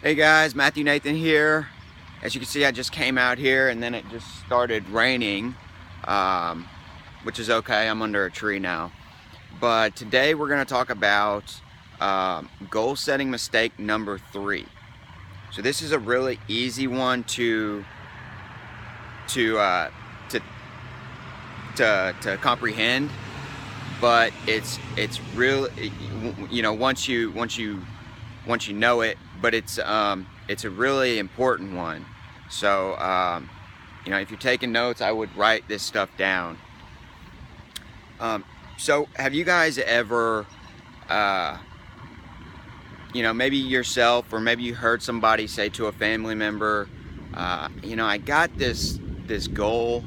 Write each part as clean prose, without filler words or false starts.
Hey guys, Matthew Nathan here. As you can see, I just came out here and then it just started raining, which is okay. I'm under a tree now. But today we're going to talk about goal setting mistake number 3. So this is a really easy one to comprehend, but it's really, once you know it, but it's a really important one. So if you're taking notes, I would write this stuff down. So have you guys ever maybe yourself, or maybe you heard somebody say to a family member, I got this goal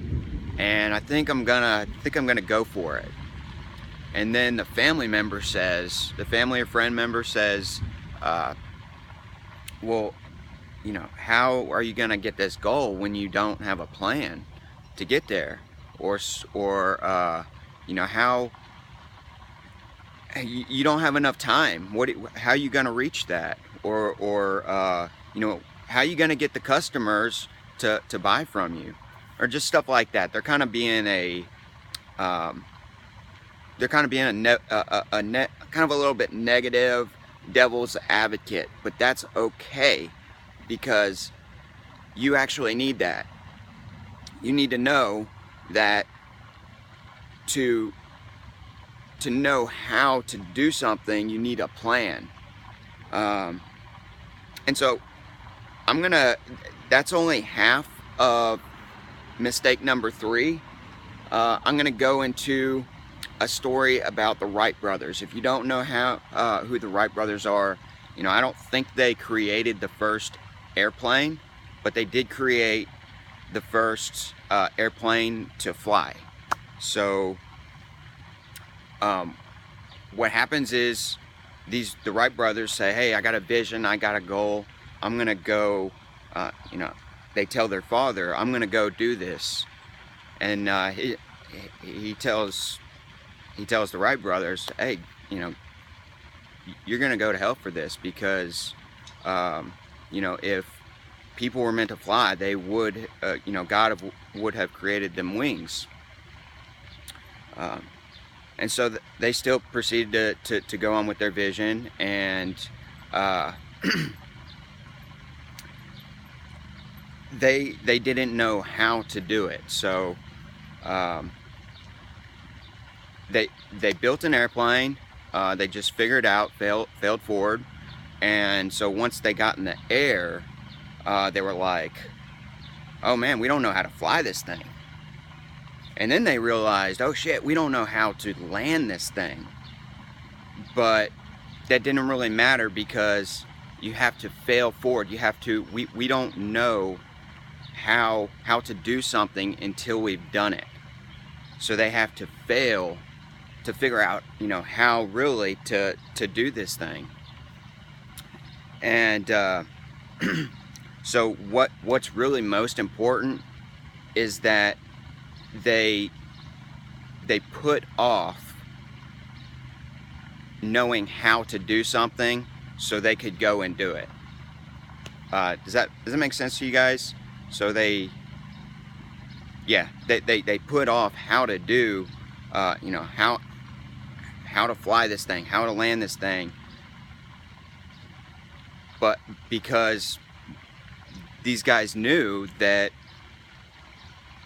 and I think I'm gonna go for it. And then the family or friend member says, well, how are you going to get this goal when you don't have a plan to get there? Or how you don't have enough time. How are you going to reach that? Or how are you going to get the customers to buy from you? Or just stuff like that. They're kind of being a little bit negative, devil's advocate, but that's okay, because you actually need that. You need to know that to know how to do something, you need a plan. And so that's only half of mistake number 3. I'm gonna go into a story about the Wright brothers. If you don't know who the Wright brothers are, I don't think they created the first airplane, but they did create the first airplane to fly. So what happens is the Wright brothers say, hey, I got a vision, I got a goal, I'm gonna go, they tell their father, I'm gonna go do this. And he tells the Wright brothers, hey, you're gonna go to hell for this, because if people were meant to fly, they would, God would have created them wings. And so they still proceeded to go on with their vision, and they didn't know how to do it. So they built an airplane. They just figured out, failed forward, and so once they got in the air, they were like, oh man, we don't know how to fly this thing. And then they realized, oh shit, we don't know how to land this thing. But that didn't really matter, because you have to fail forward. You have to, we don't know how to do something until we've done it. So they have to fail to figure out, how really to do this thing. And so what's really most important is that they put off knowing how to do something so they could go and do it. Does that make sense to you guys? So they put off how to do, how to fly this thing, how to land this thing. But because these guys knew that,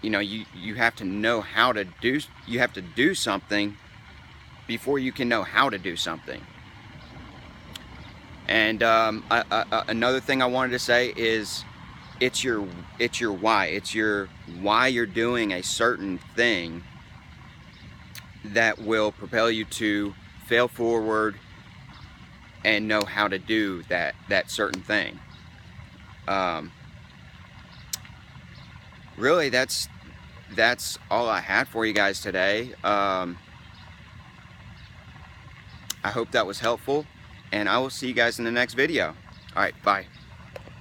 you have to know how to do, you have to do something before you can know how to do something. And another thing I wanted to say is, it's your why. It's your why you're doing a certain thing that will propel you to fail forward and know how to do that certain thing. Really, that's all I had for you guys today. I hope that was helpful, and I will see you guys in the next video. All right, bye.